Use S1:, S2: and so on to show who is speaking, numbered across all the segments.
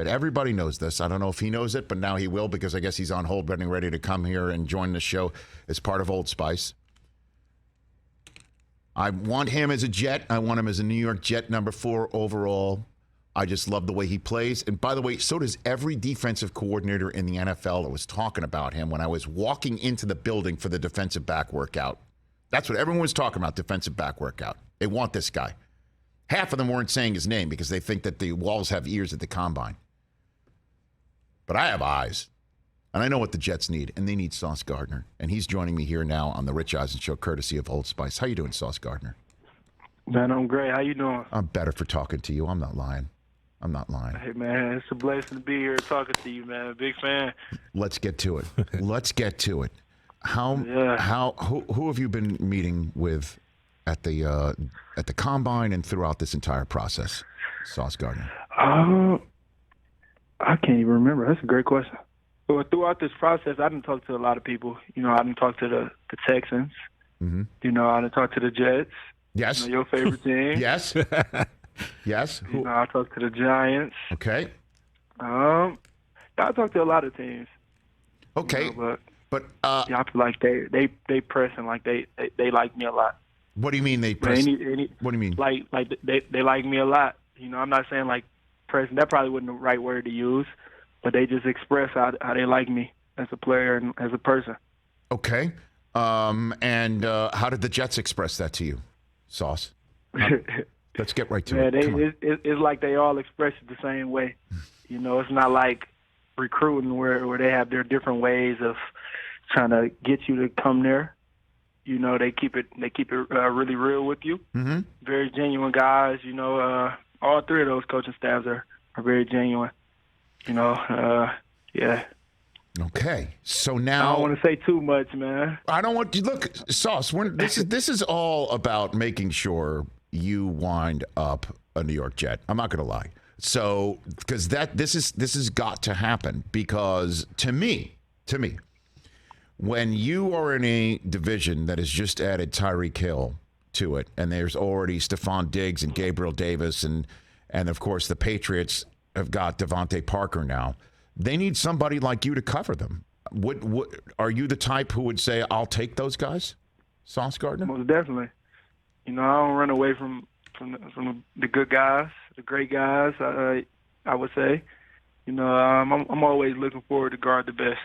S1: But everybody knows this. I don't know if he knows it, but now he will because I guess he's on hold, getting ready to come here and join the show as part of Old Spice. I want him as a Jet. I want him as a New York Jet, number 4 overall. I just love the way he plays. And by the way, so does every defensive coordinator in the NFL that was talking about him when I was walking into the building for the defensive back workout. That's what everyone was talking about, defensive back workout. They want this guy. Half of them weren't saying his name because they think that the walls have ears at the combine. But I have eyes, and I know what the Jets need, and they need Sauce Gardner. And he's joining me here now on the Rich Eisen Show, courtesy of Old Spice. How you doing, Sauce Gardner?
S2: Man, I'm great. How you doing?
S1: I'm better for talking to you. I'm not lying.
S2: Hey, man, it's a blessing to be here talking to you, man. Big fan.
S1: Let's get to it. Who have you been meeting with at the combine and throughout this entire process, Sauce Gardner?
S2: I can't even remember. That's a great question. Well, throughout this process, I didn't talk to a lot of people. You know, I didn't talk to the Texans.
S1: Mm-hmm.
S2: You know, I didn't talk to the Jets.
S1: Yes.
S2: You know, your favorite team.
S1: Yes. Yes.
S2: You know, I talked to the Giants.
S1: Okay.
S2: I talked to a lot of teams.
S1: Okay.
S2: You know,
S1: but
S2: yeah, I feel like they pressing, like they like me a lot.
S1: What do you mean they press? What do you mean?
S2: Like they like me a lot. You know, I'm not saying like pressing. That probably wasn't the right word to use, but they just express how they like me as a player and as a person.
S1: Okay. And how did the Jets express that to you, Sauce? Let's get right to it.
S2: It's like they all express it the same way. You know, it's not like recruiting where they have their different ways of trying to get you to come there. You know, they keep it really real with you.
S1: Mm-hmm.
S2: Very genuine guys. You know, all 3 of those coaching staffs are very genuine. You know, yeah.
S1: Okay, so now
S2: I don't want to say too much, man.
S1: I don't want to look, Sauce. This is all about making sure you wind up a New York Jet. I'm not going to lie. So, because this has got to happen. Because to me, when you are in a division that has just added Tyreek Hill to it, and there's already Stephon Diggs and Gabriel Davis, and of course the Patriots have got Devontae Parker now. They need somebody like you to cover them. Are you the type who would say, I'll take those guys, Sauce Gardner?
S2: Most definitely. You know, I don't run away from the good guys, the great guys, I would say. You know, I'm always looking forward to guard the best,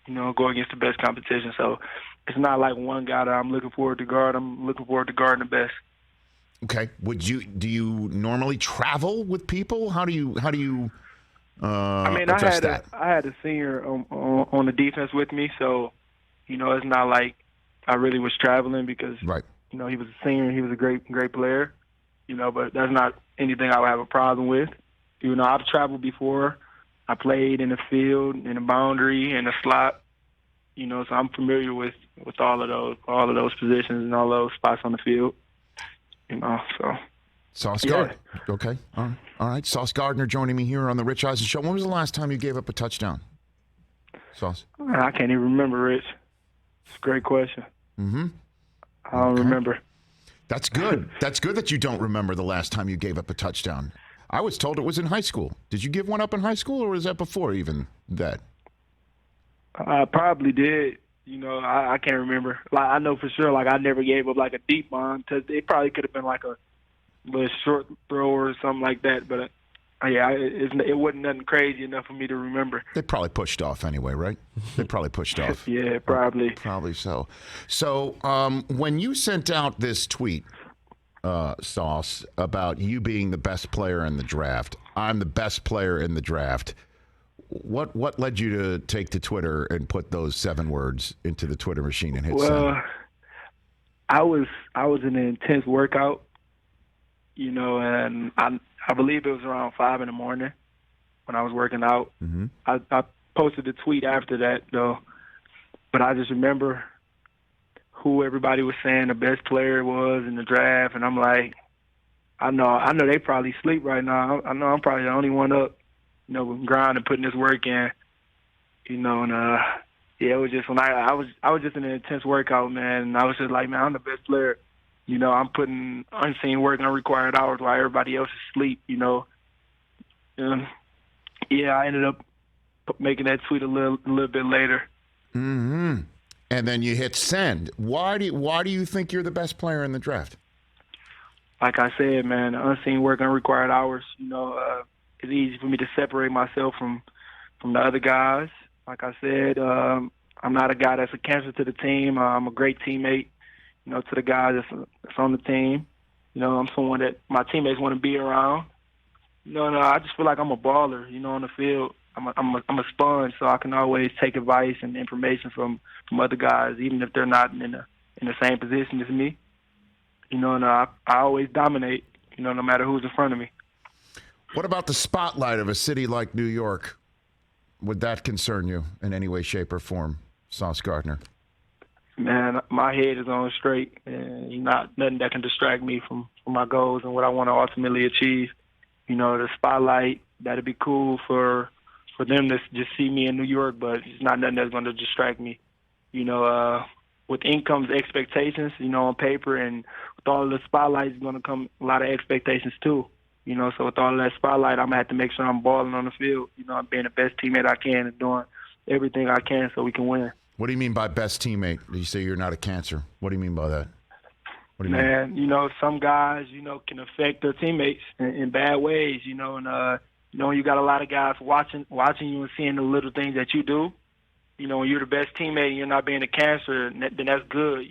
S2: you know, go against the best competition. So it's not like one guy that I'm looking forward to guard. I'm looking forward to guarding the best.
S1: Okay. Do you normally travel with people? How do you
S2: I mean, I had a senior on the defense with me, so you know it's not like I really was traveling because
S1: right.
S2: You know he was a senior, he was a great player, you know, but that's not anything I would have a problem with. You know, I've traveled before. I played in the field, in the boundary, in the slot. You know, so I'm familiar with all of those positions and all those spots on the field. You know, so.
S1: Sauce Gardner. Okay. All right. Sauce Gardner joining me here on the Rich Eisen Show. When was the last time you gave up a touchdown? Sauce?
S2: I can't even remember, Rich. It's a great question.
S1: Mm-hmm.
S2: I don't remember.
S1: That's good. That's good that you don't remember the last time you gave up a touchdown. I was told it was in high school. Did you give one up in high school, or was that before even that?
S2: I probably did. You know, I can't remember. Like I know for sure, like I never gave up like a deep one. It probably could have been like a little short throw or something like that. But yeah, it wasn't nothing crazy enough for me to remember.
S1: They probably pushed off anyway, right? They probably pushed off.
S2: Yeah, probably.
S1: Probably so. So when you sent out this tweet, Sauce, about you being the best player in the draft, I'm the best player in the draft. What led you to take to Twitter and put those 7 words into the Twitter machine and hit send?
S2: I was in an intense workout, you know, and I believe it was around 5 a.m. when I was working out.
S1: Mm-hmm.
S2: I posted a tweet after that though, but I just remember who everybody was saying the best player was in the draft, and I'm like, I know they probably sleep right now. I know I'm probably the only one up, you know, grinding, putting this work in, you know, and yeah, it was just when I was just in an intense workout, man, and I was just like, man, I'm the best player. You know, I'm putting unseen work, unrequired hours while everybody else is asleep, you know. And Yeah, I ended up making that tweet a little bit later.
S1: Mm-hmm. And then you hit send. Why do you think you're the best player in the draft?
S2: Like I said, man, unseen work, unrequired hours. It's easy for me to separate myself from the other guys. Like I said, I'm not a guy that's a cancer to the team. I'm a great teammate, to the guys that's on the team. I'm someone that my teammates want to be around. And I just feel like I'm a baller, on the field. I'm a sponge, so I can always take advice and information from other guys, even if they're not in the same position as me. And I always dominate, no matter who's in front of me.
S1: What about the spotlight of a city like New York? Would that concern you in any way, shape, or form, Sauce Gardner?
S2: Man, my head is on straight, and nothing that can distract me from my goals and what I want to ultimately achieve. The spotlight, that'd be cool for them to just see me in New York, but it's not nothing that's going to distract me. With income's expectations, on paper, and with all of the spotlight, is going to come a lot of expectations too. So with all of that spotlight, I'm going to have to make sure I'm balling on the field. I'm being the best teammate I can and doing everything I can so we can win.
S1: What do you mean by best teammate? You say you're not a cancer. What do you mean by that? What do you
S2: mean?
S1: Man,
S2: some guys, can affect their teammates in bad ways, and you got a lot of guys watching you and seeing the little things that you do. When you're the best teammate and you're not being a cancer, then that's good,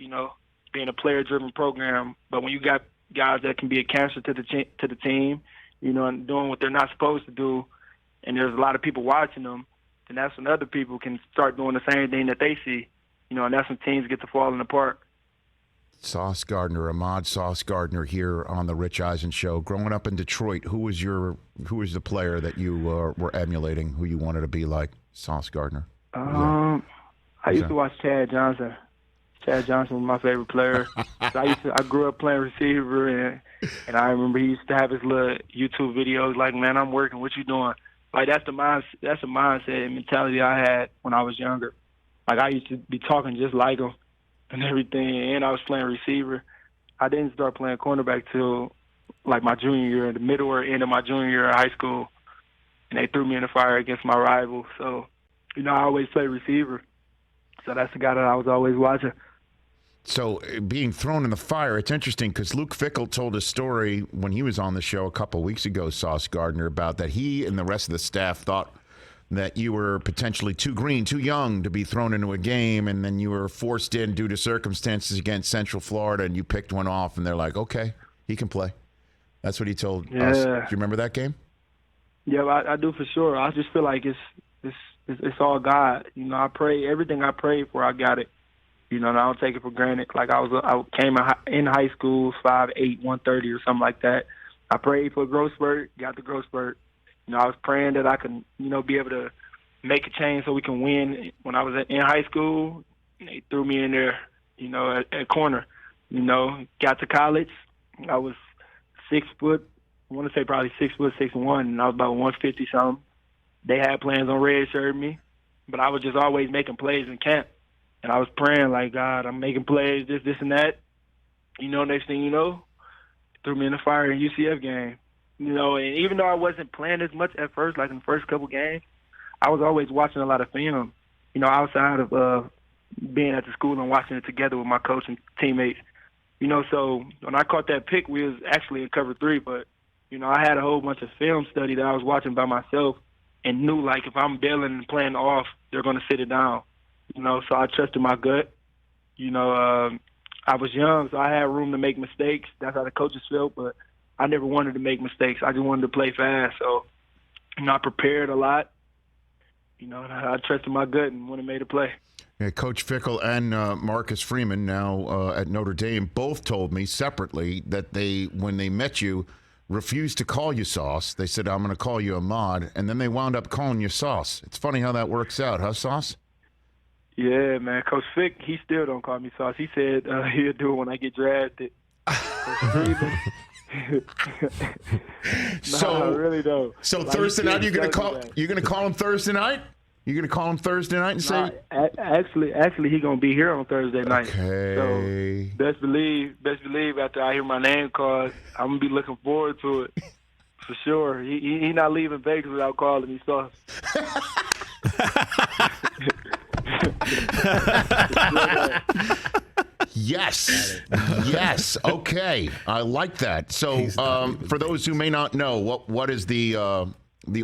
S2: being a player-driven program. But when you got guys that can be a cancer to the team, and doing what they're not supposed to do, and there's a lot of people watching them, then that's when other people can start doing the same thing that they see, and that's when teams get to falling apart.
S1: Sauce Gardner, Ahmad Sauce Gardner here on the Rich Eisen Show. Growing up in Detroit, who was the player that you were emulating, who you wanted to be like Sauce Gardner?
S2: I used to watch Chad Johnson. Chad Johnson was my favorite player. I grew up playing receiver, and I remember he used to have his little YouTube videos like, "Man, I'm working. What you doing?" Like that's the mindset and mentality I had when I was younger. Like I used to be talking just like him and everything, and I was playing receiver. I didn't start playing cornerback till like my junior year, the middle or end of my junior year of high school, and they threw me in the fire against my rival. So, I always played receiver. So that's the guy that I was always watching.
S1: So being thrown in the fire, it's interesting because Luke Fickell told a story when he was on the show a couple of weeks ago, Sauce Gardner, about that he and the rest of the staff thought that you were potentially too green, too young to be thrown into a game, and then you were forced in due to circumstances against Central Florida, and you picked one off, and they're like, okay, he can play. That's what he told us. Do you remember that game?
S2: Yeah, I do for sure. I just feel like it's all God. I pray everything I prayed for, I got it. And I don't take it for granted. Like I came in high school 5'8", 130 or something like that. I prayed for a growth spurt, got the growth spurt. I was praying that I could, be able to make a change so we can win. When I was in high school, they threw me in there, at corner. Got to college, I was 6 foot. I want to say probably 6 foot 6'1", and I was about 150 something. They had plans on redshirting me, but I was just always making plays in camp. And I was praying like, God, I'm making plays, this, and that. Next thing you know, threw me in the fire in UCF game. And even though I wasn't playing as much at first, like in the first couple games, I was always watching a lot of film, outside of being at the school and watching it together with my coach and teammates. So when I caught that pick, we was actually in cover 3, but, I had a whole bunch of film study that I was watching by myself and knew, like, if I'm bailing and playing off, they're going to sit it down. So I trusted my gut. I was young, so I had room to make mistakes. That's how the coaches felt, but I never wanted to make mistakes. I just wanted to play fast. So, I prepared a lot. I trusted my gut and went and made a play.
S1: Yeah, Coach Fickell and Marcus Freeman, now at Notre Dame, both told me separately that when they met you, refused to call you Sauce. They said, I'm going to call you Ahmad, and then they wound up calling you Sauce. It's funny how that works out, huh, Sauce?
S2: Yeah, man. Coach Fick, he still don't call me Sauce. He said he'll do it when I get drafted. I really don't.
S1: So like Thursday night, you're gonna call him Thursday night? You're gonna call him Thursday night and say?
S2: Actually, he gonna be here on Thursday night.
S1: Okay.
S2: So best believe after I hear my name called, I'm gonna be looking forward to it. For sure. He not leaving Vegas without calling me Sauce.
S1: Yes. Yes. Okay. I like that. So, for those who may not know, what is the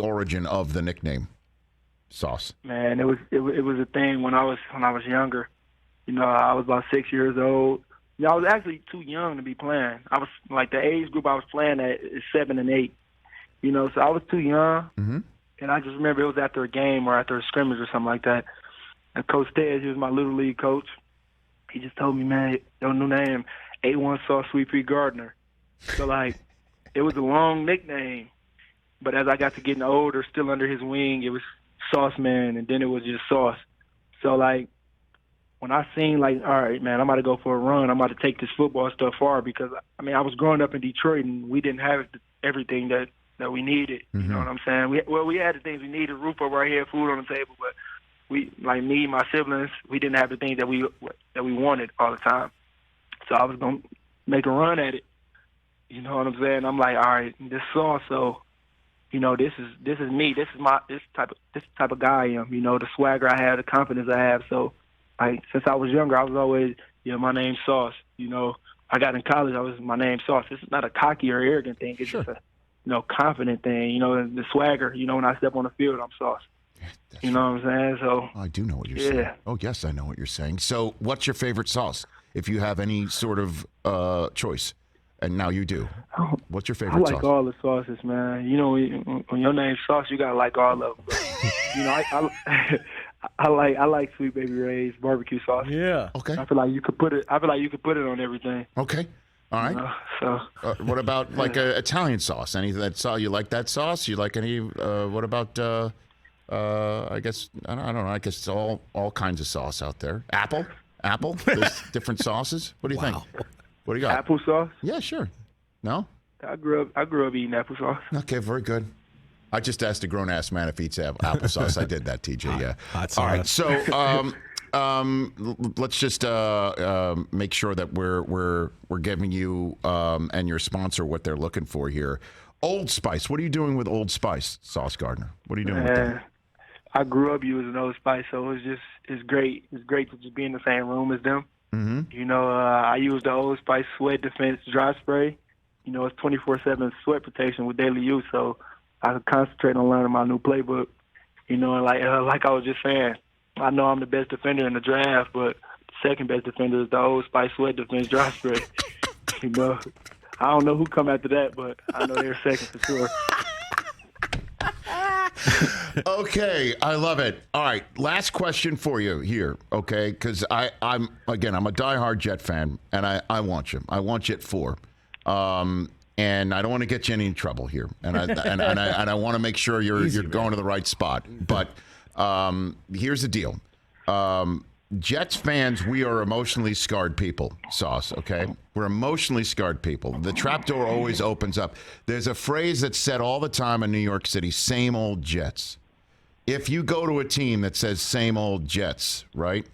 S1: origin of the nickname Sauce?
S2: Man, it was a thing when I was younger. You know, I was about 6 years old. You know, I was actually too young to be playing. I was like the age group I was playing at is 7 and 8. You know, so I was too young.
S1: Mm-hmm.
S2: And I just remember it was after a game or after a scrimmage or something like that. And Coach Ted, he was my little league coach. He just told me, man, your new name, A1 Sauce Sweet Pea Gardner. So, like, it was a long nickname. But as I got to getting older, still under his wing, it was Sauce Man, and then it was just Sauce. So, like, when I seen, like, all right, man, I'm about to go for a run. I'm about to take this football stuff far because, I mean, I was growing up in Detroit, and we didn't have everything that we needed.
S1: Mm-hmm.
S2: You know what I'm saying? We had the things we needed, roof over our head, food on the table, but we, like me, my siblings, we didn't have the things that we wanted all the time. So I was gonna make a run at it. You know what I'm saying? I'm like, all right, this Sauce. So, you know, this is me. This type of guy I am. You know, the swagger I have, the confidence I have. So, like, since I was younger, I was always, my name's Sauce. You know, I got in college, my name's Sauce. This is not a cocky or arrogant thing. It's just a, confident thing. You know, the swagger. You know, when I step on the field, I'm Sauce. You know what I'm saying? So
S1: I do know what you're saying. Oh, yes, I know what you're saying. So what's your favorite sauce, if you have any sort of choice? And now you do. What's your favorite sauce?
S2: I like all the sauces, man. You know, when your name's Sauce, you gotta like all of them. You know, I like Sweet Baby Ray's barbecue sauce.
S3: Yeah.
S1: Okay.
S2: I feel like you could put it on everything.
S1: Okay. All right.
S2: You know, so
S1: what about like Italian sauce? Anything that sauce? You like that sauce? You like any? What about? I guess I don't know. I guess it's all kinds of sauce out there. Apple. There's different sauces. What do you think? What do you got?
S2: Applesauce?
S1: Yeah, sure. No.
S2: I grew up eating applesauce.
S1: Okay, very good. I just asked a grown ass man if he eats applesauce. I did that, TJ. Yeah.
S3: Hot sauce.
S1: All right. So let's just make sure that we're giving you and your sponsor what they're looking for here. Old Spice. What are you doing with Old Spice, Sauce Gardner? What are you doing with that?
S2: I grew up using Old Spice, so it's great. It's great to just be in the same room as them.
S1: Mm-hmm.
S2: You know, I use the Old Spice Sweat Defense Dry Spray. You know, it's 24/7 sweat protection with daily use, so I can concentrate on learning my new playbook. You know, and like I was just saying, I know I'm the best defender in the draft, but the second best defender is the Old Spice Sweat Defense Dry Spray. You know, I don't know who come after that, but I know they're second for sure.
S1: Okay, I love it. All right, last question for you here, okay? Because I'm a diehard Jet fan, and I want you. I want you at 4. And I don't want to get you in any trouble here, and I want to make sure you're going to the right spot. But here's the deal. Jets fans, we are emotionally scarred people, Sauce, okay? We're emotionally scarred people. The trapdoor always opens up. There's a phrase that's said all the time in New York City, same old Jets. If you go to a team that says same old Jets, right,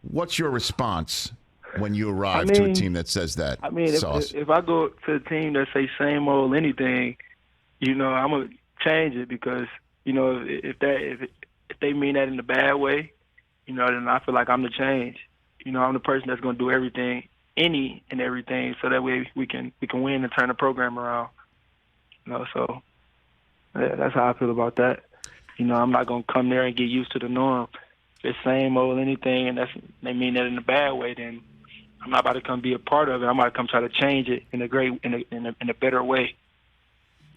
S1: what's your response when you arrive to a team that says that, Sauce?
S2: If I go to a team that say same old anything, you know, I'm going to change it because, you know, if they mean that in a bad way, you know, then I feel like I'm the change. You know, I'm the person that's going to do everything, any and everything, so that way we can win and turn the program around. You know, so yeah, that's how I feel about that. You know, I'm not going to come there and get used to the norm. If it's same old anything and they mean that in a bad way, then I'm not about to come be a part of it. I'm about to come try to change it in a better way.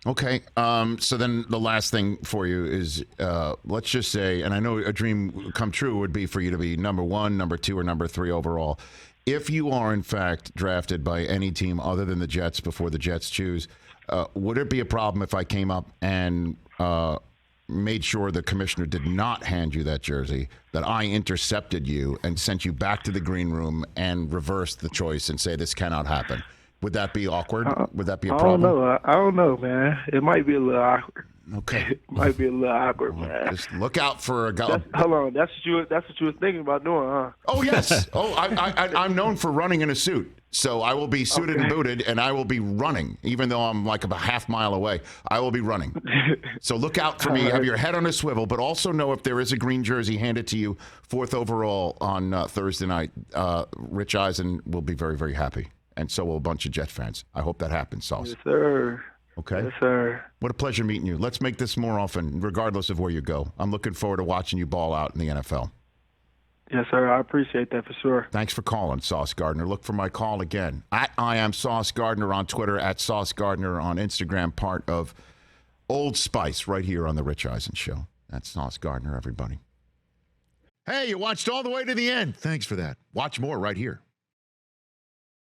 S1: Okay, so then the last thing for you is, let's just say, and I know a dream come true would be for you to be number 1, number 2, or number 3 overall. If you are, in fact, drafted by any team other than the Jets before the Jets choose, would it be a problem if I came up and made sure the commissioner did not hand you that jersey, that I intercepted you and sent you back to the green room and reversed the choice and say this cannot happen? Would that be awkward? Would that be a problem?
S2: I don't know, man. It might be a little awkward.
S1: Okay.
S2: It might be a little awkward, man.
S1: Just look out for a guy.
S2: Hold on. That's what you were thinking about doing, huh?
S1: Oh, yes. Oh, I'm known for running in a suit. So I will be suited and booted, and I will be running, even though I'm like about half mile away. I will be running. So look out for me. Have your head on a swivel, but also know if there is a green jersey handed to you, 4th overall on Thursday night, Rich Eisen will be very, very happy. And so will a bunch of Jet fans. I hope that happens, Sauce.
S2: Yes, sir.
S1: Okay?
S2: Yes, sir.
S1: What a pleasure meeting you. Let's make this more often, regardless of where you go. I'm looking forward to watching you ball out in the NFL.
S2: Yes, sir. I appreciate that for sure.
S1: Thanks for calling, Sauce Gardner. Look for my call again. I am Sauce Gardner on Twitter, at Sauce Gardner on Instagram, part of Old Spice right here on The Rich Eisen Show. That's Sauce Gardner, everybody. Hey, you watched all the way to the end. Thanks for that. Watch more right here.